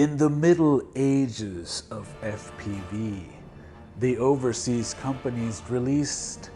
In the Middle Ages of FPV, the overseas companies released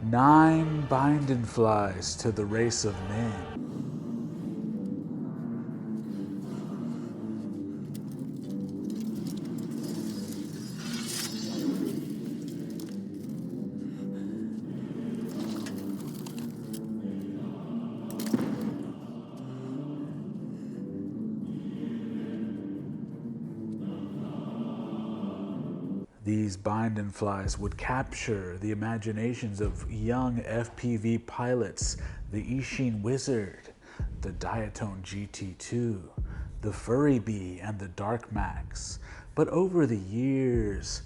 9 binding flies to the race of men. These binding flies would capture the imaginations of young FPV pilots, the Eachine Wizard, the Diatone GT2, the Furry Bee, and the Dark Max. But over the years,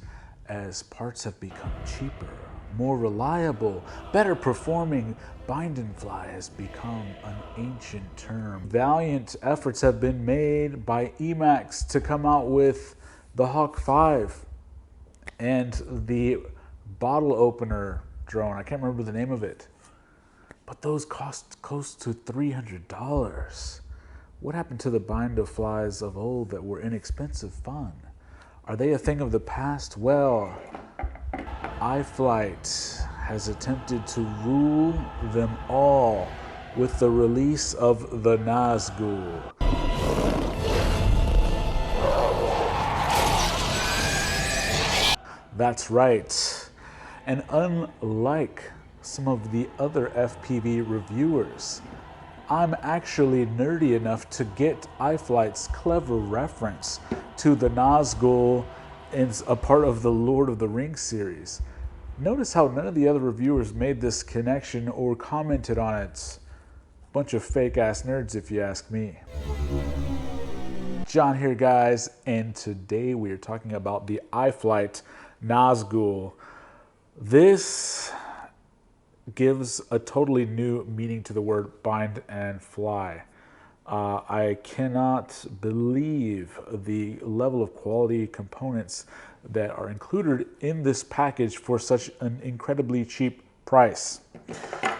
as parts have become cheaper, more reliable, better performing, binding fly has become an ancient term. Valiant efforts have been made by Emax to come out with the Hawk 5 and the bottle opener drone. I can't remember the name of it, but those cost close to $300. What happened to the binder flies of old that were inexpensive fun? Are they a thing of the past? Well, IFlight has attempted to rule them all with the release of the Nazgul. That's right. And unlike some of the other FPV reviewers, I'm actually nerdy enough to get IFlight's clever reference to the Nazgul as a part of the Lord of the Rings series. Notice how none of the other reviewers made this connection or commented on it. Bunch of fake ass nerds if you ask me. John here, guys, and today we are talking about the IFlight Nazgul. This gives a totally new meaning to the word bind and fly. I cannot believe the level of quality components that are included in this package for such an incredibly cheap price.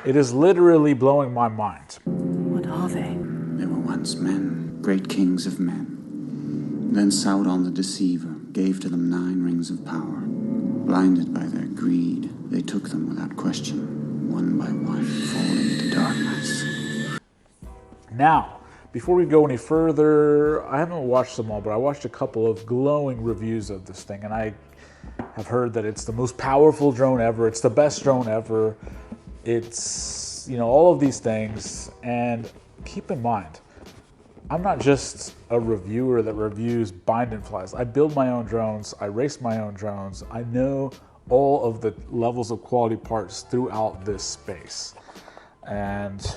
It is literally blowing my mind. What are they? They were once men, great kings of men. Then Sauron the Deceiver gave to them 9 rings of power. Blinded by their greed, they took them without question, one by one, falling into darkness. Now, before we go any further, I haven't watched them all, but I watched a couple of glowing reviews of this thing, and I have heard that it's the most powerful drone ever, it's the best drone ever, it's, you know, all of these things. And keep in mind, I'm not just a reviewer that reviews binding flies. I build my own drones, I race my own drones, I know all of the levels of quality parts throughout this space. And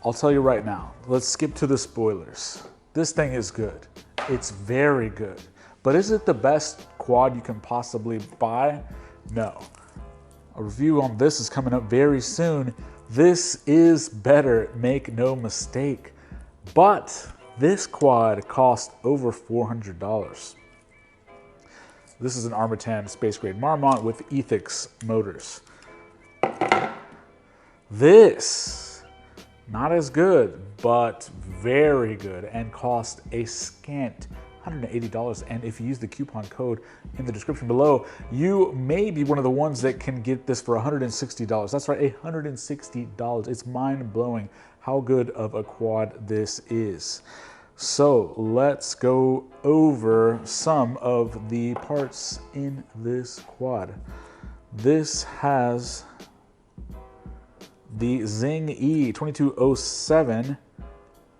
I'll tell you right now, let's skip to the spoilers. This thing is good. It's very good. But is it the best quad you can possibly buy? No. A review on this is coming up very soon. This is better, make no mistake. But this quad cost over $400. This is an Armatan space grade Marmot with Ethix motors. This, not as good, but very good, and cost a scant $180. And if you use the coupon code in the description below, you may be one of the ones that can get this for $160. That's right, $160. It's mind-blowing how good of a quad this is. So let's go over some of the parts in this quad. This has the Zing E2207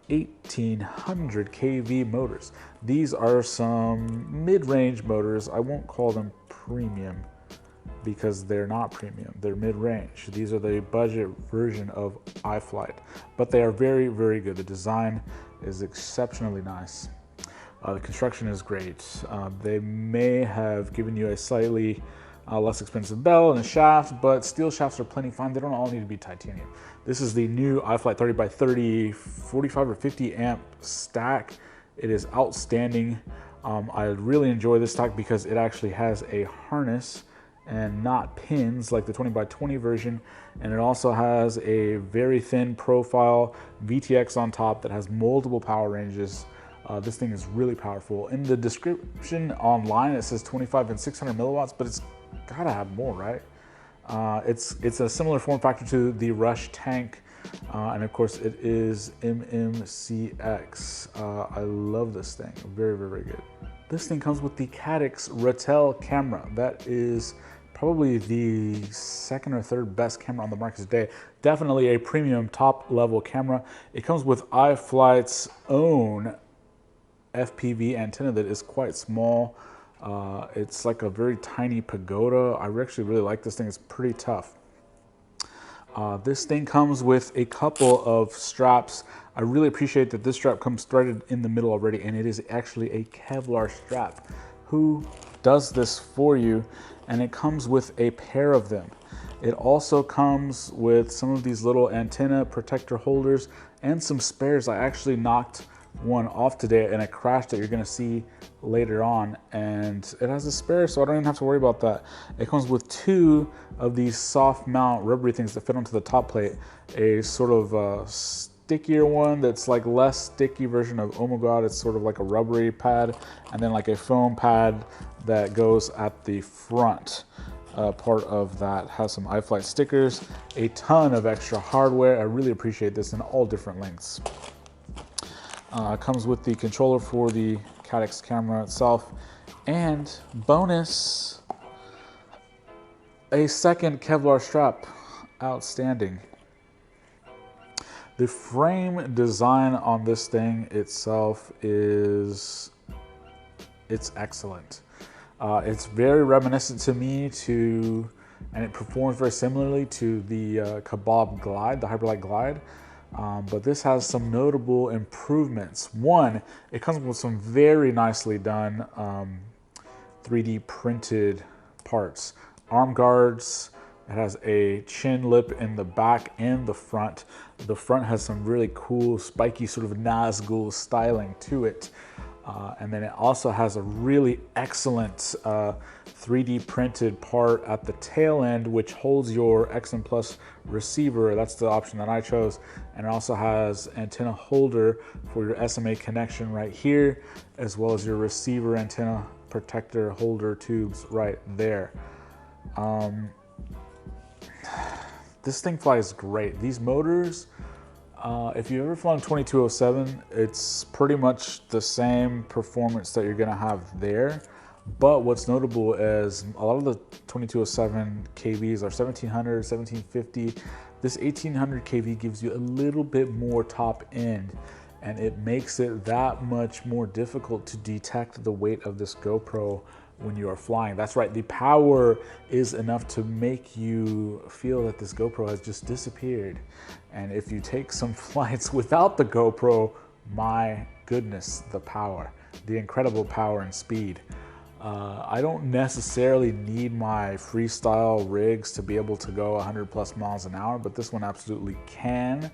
1800 kV motors. These are some mid-range motors. I won't call them premium because they're not premium, they're mid-range. These are the budget version of IFlight, but they are very, very good. The design is exceptionally nice. The construction is great. They may have given you a slightly less expensive bell and a shaft, but steel shafts are plenty fine. They don't all need to be titanium. This is the new IFlight 30x30 45 or 50 amp stack. It is outstanding. I really enjoy this stack because it actually has a harness and not pins like the 20x20 version, and it also has a very thin profile VTX on top that has multiple power ranges. This thing is really powerful. In the description online, it says 25 and 600 milliwatts, but it's gotta have more, right? It's a similar form factor to the Rush tank, and of course it is MMCX. I love this thing, very, very, very good. This thing comes with the Caddx Ratel camera. That is probably the second or third best camera on the market today. Definitely a premium top level camera. It comes with iFlight's own FPV antenna that is quite small. It's like a very tiny pagoda. I actually really like this thing. It's pretty tough. This thing comes with a couple of straps. I really appreciate that this strap comes threaded in the middle already, and it is actually a Kevlar strap. Who does this for you? And it comes with a pair of them. It also comes with some of these little antenna protector holders and some spares. I actually knocked one off today in a crash that you're gonna see later on, and it has a spare, so I don't even have to worry about that. It comes with two of these soft mount rubbery things that fit onto the top plate, a sort of stickier one that's like less sticky version of, oh my god, it's sort of like a rubbery pad, and then like a foam pad that goes at the front. Part of that has some iFlight stickers, a ton of extra hardware. I really appreciate this in all different lengths. Comes with the controller for the Caddx camera itself, and bonus, a second Kevlar strap. Outstanding. The frame design on this thing itself it's excellent. It's very reminiscent to me and it performs very similarly to the Kebab Glide, the Hyperlight Glide. But this has some notable improvements. One, it comes with some very nicely done 3D printed parts. Arm guards, it has a chin lip in the back and the front. The front has some really cool, spiky sort of Nazgul styling to it. And then it also has a really excellent 3D printed part at the tail end, which holds your XM Plus receiver. That's the option that I chose. And it also has antenna holder for your SMA connection right here, as well as your receiver antenna protector holder tubes right there. This thing flies great. These motors, if you've ever flown 2207, it's pretty much the same performance that you're gonna have there. But what's notable is a lot of the 2207 KVs are 1700, 1750. This 1800 KV gives you a little bit more top end, and it makes it that much more difficult to detect the weight of this GoPro when you are flying. That's right, the power is enough to make you feel that this GoPro has just disappeared. And if you take some flights without the GoPro, my goodness, the power, the incredible power and speed. I don't necessarily need my freestyle rigs to be able to go 100 plus miles an hour, but this one absolutely can.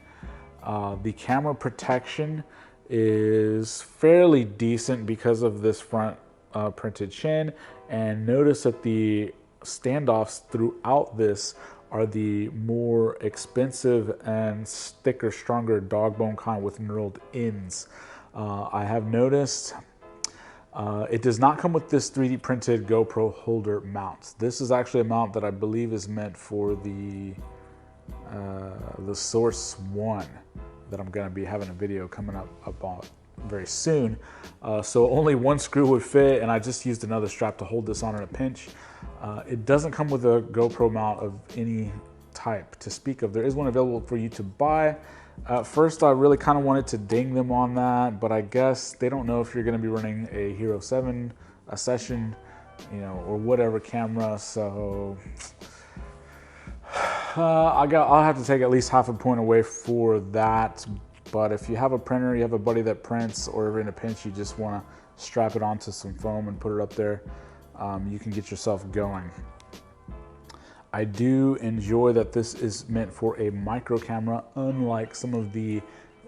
The camera protection is fairly decent because of this front printed chin, and notice that the standoffs throughout this are the more expensive and thicker, stronger dog bone kind with knurled ends. I have noticed it does not come with this 3D printed GoPro holder mount. This is actually a mount that I believe is meant for the Source 1 that I'm going to be having a video coming up on very soon. So only one screw would fit, and I just used another strap to hold this on in a pinch. It doesn't come with a GoPro mount of any type to speak of. There is one available for you to buy. At first, I really kind of wanted to ding them on that, but I guess they don't know if you're going to be running a Hero 7, a Session, you know, or whatever camera. So I'll have to take at least half a point away for that. But if you have a printer, you have a buddy that prints, or if in a pinch you just want to strap it onto some foam and put it up there, you can get yourself going. I do enjoy that this is meant for a micro camera, unlike some of the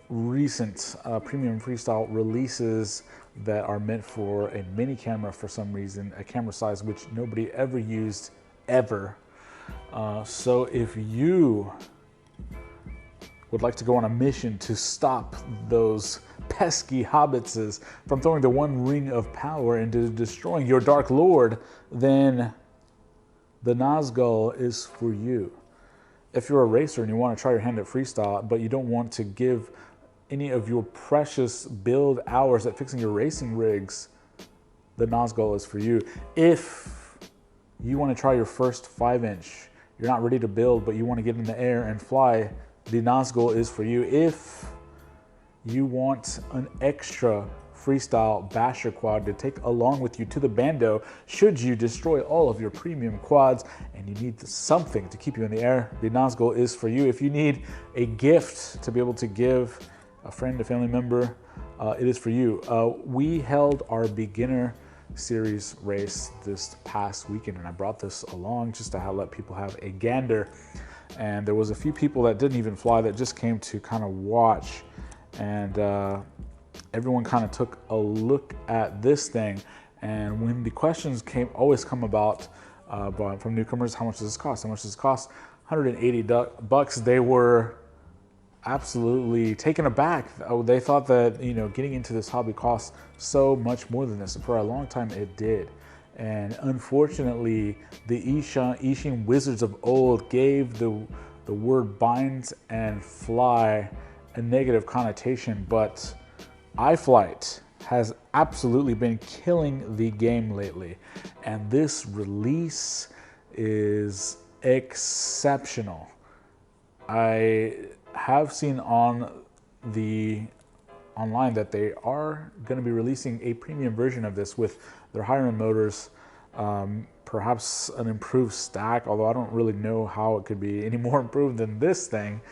recent premium freestyle releases that are meant for a mini camera for some reason, a camera size which nobody ever used ever. So if you would like to go on a mission to stop those pesky hobbitses from throwing the one ring of power into destroying your Dark Lord, then the Nazgul is for you. If you're a racer and you want to try your hand at freestyle, but you don't want to give any of your precious build hours at fixing your racing rigs, the Nazgul is for you. If you want to try your first 5-inch, you're not ready to build, but you want to get in the air and fly, the Nazgul is for you. If you want an extra freestyle basher quad to take along with you to the bando should you destroy all of your premium quads and you need something to keep you in the air, the Nazgul is for you. If you need a gift to be able to give a friend, a family member, it is for you. We held our beginner series race this past weekend and I brought this along just to let people have a gander, and there was a few people that didn't even fly that just came to kind of watch, and everyone kind of took a look at this thing. And when the questions always come about from newcomers, how much does this cost? How much does this cost? $180. They were absolutely taken aback. They thought that, you know, getting into this hobby costs so much more than this. For a long time it did. And unfortunately, the Eachine wizards of old gave the word bind and fly a negative connotation, but IFlight has absolutely been killing the game lately, and this release is exceptional. I have seen online that they are going to be releasing a premium version of this with their higher-end motors, perhaps an improved stack, although I don't really know how it could be any more improved than this thing.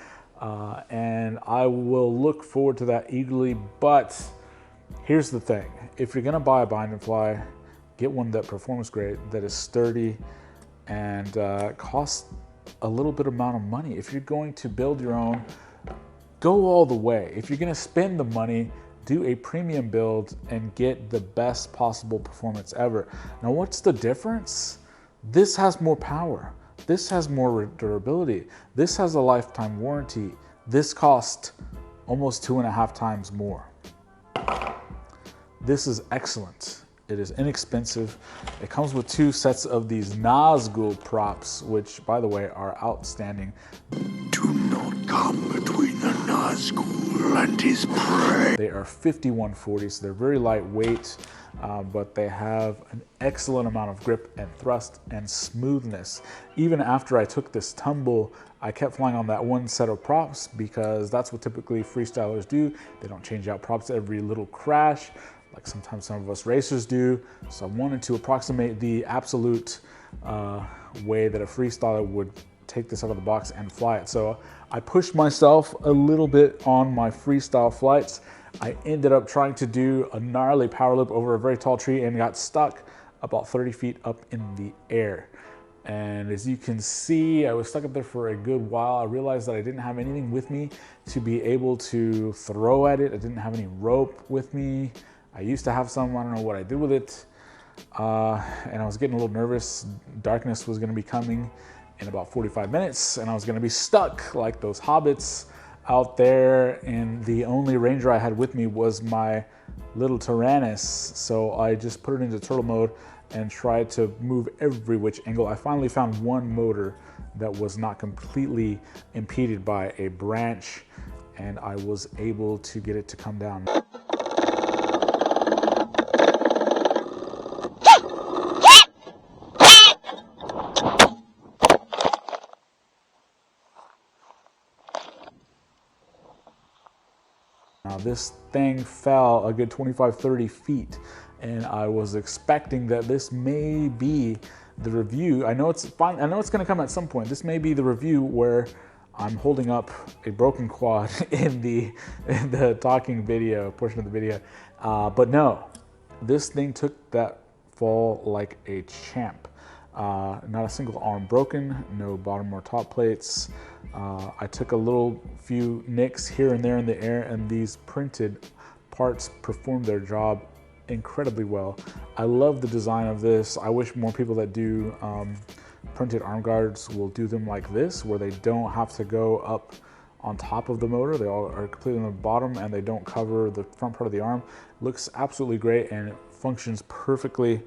And I will look forward to that eagerly, but here's the thing. If you're gonna buy a bind and fly, get one that performs great, that is sturdy, and costs a little bit amount of money. If you're going to build your own, go all the way. If you're gonna spend the money, do a premium build and get the best possible performance ever. Now, what's the difference? This has more power. This has more durability. This has a lifetime warranty. This cost almost 2.5 times more. This is excellent. It is inexpensive. It comes with 2 sets of these Nazgul props, which, by the way, are outstanding. Do not come between the Nazgul and his prey. They are 5140, so they're very lightweight, but they have an excellent amount of grip and thrust and smoothness. Even after I took this tumble, I kept flying on that one set of props because that's what typically freestylers do. They don't change out props every little crash, like sometimes some of us racers do. So I wanted to approximate the absolute way that a freestyler would take this out of the box and fly it. So I pushed myself a little bit on my freestyle flights. I ended up trying to do a gnarly power loop over a very tall tree and got stuck about 30 feet up in the air. And as you can see, I was stuck up there for a good while. I realized that I didn't have anything with me to be able to throw at it. I didn't have any rope with me. I used to have some, I don't know what I did with it. And I was getting a little nervous. Darkness was gonna be coming in about 45 minutes and I was gonna be stuck like those hobbits out there, and the only ranger I had with me was my little Tyrannus. So I just put it into turtle mode and tried to move every which angle. I finally found one motor that was not completely impeded by a branch, and I was able to get it to come down. Now this thing fell a good 25-30 feet, and I was expecting that this may be the review. I know it's fine. I know it's going to come at some point. This may be the review where I'm holding up a broken quad in the talking video portion of the video, but no, this thing took that fall like a champ. Not a single arm broken, no bottom or top plates. I took a few nicks here and there in the air, and these printed parts performed their job incredibly well. I love the design of this. I wish more people that do printed arm guards will do them like this, where they don't have to go up on top of the motor. They all are completely on the bottom, and they don't cover the front part of the arm. Looks absolutely great, and it functions perfectly.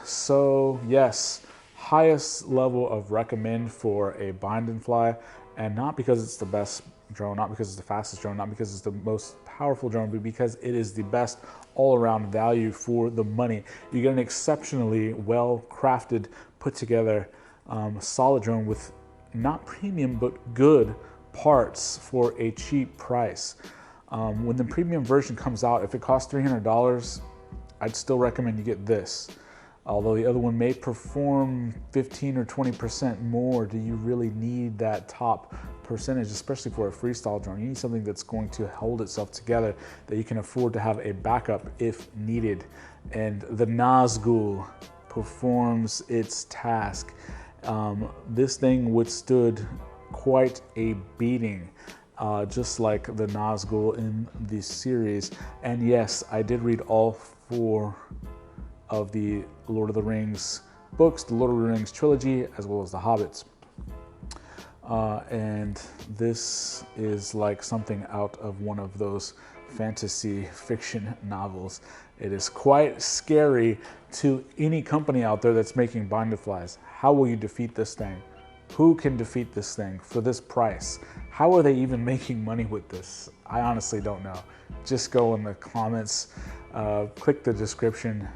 So yes, highest level of recommend for a bind and fly, and not because it's the best drone, not because it's the fastest drone, not because it's the most powerful drone, but because it is the best all-around value for the money. You get an exceptionally well crafted, put together, solid drone with not premium but good parts for a cheap price. When the premium version comes out, if it costs $300, I'd still recommend you get this. Although the other one may perform 15 or 20% more, do you really need that top percentage, especially for a freestyle drone? You need something that's going to hold itself together, that you can afford to have a backup if needed. And the Nazgul performs its task. This thing withstood quite a beating, just like the Nazgul in the series. And yes, I did read all 4 of the Lord of the Rings books, the Lord of the Rings trilogy, as well as the Hobbits. And this is like something out of one of those fantasy fiction novels. It is quite scary to any company out there that's making bind and flies. How will you defeat this thing? Who can defeat this thing for this price? How are they even making money with this? I honestly don't know. Just go in the comments, click the description,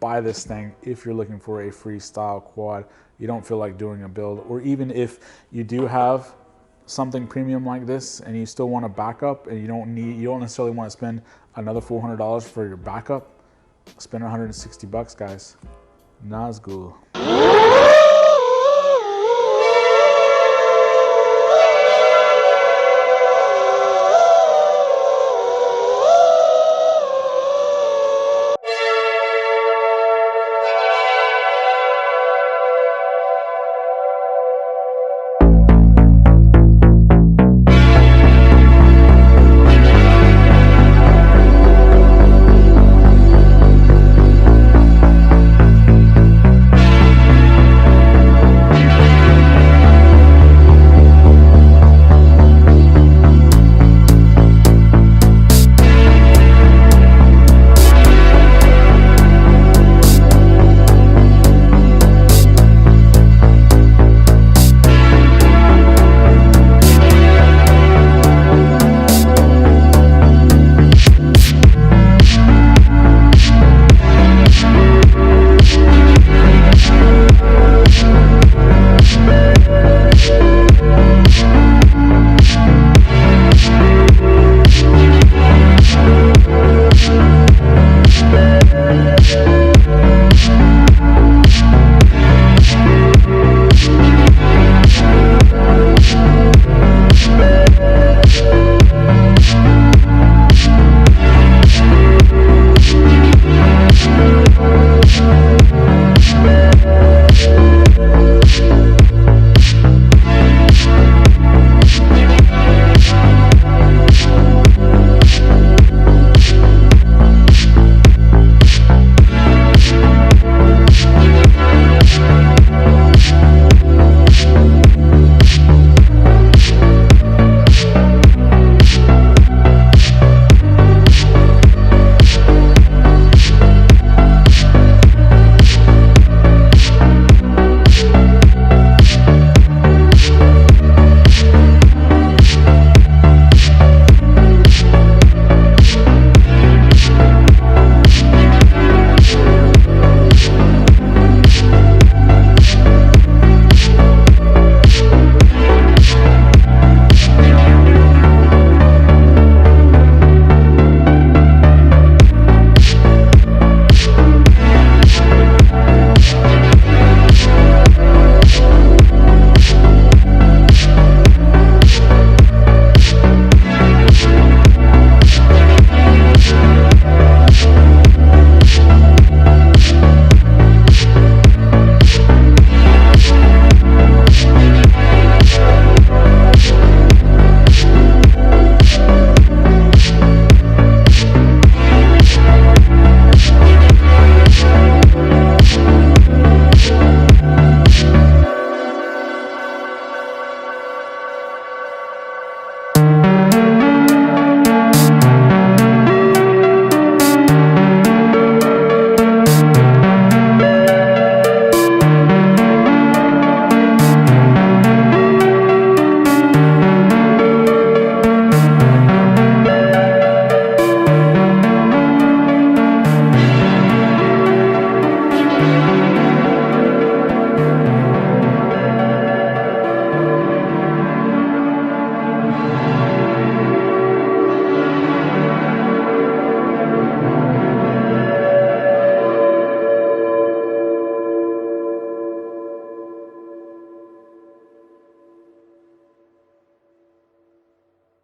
buy this thing if you're looking for a freestyle quad. You don't feel like doing a build, or even if you do have something premium like this and you still want a backup and you don't necessarily want to spend another $400 for your backup, spend 160 bucks, guys. Nazgul.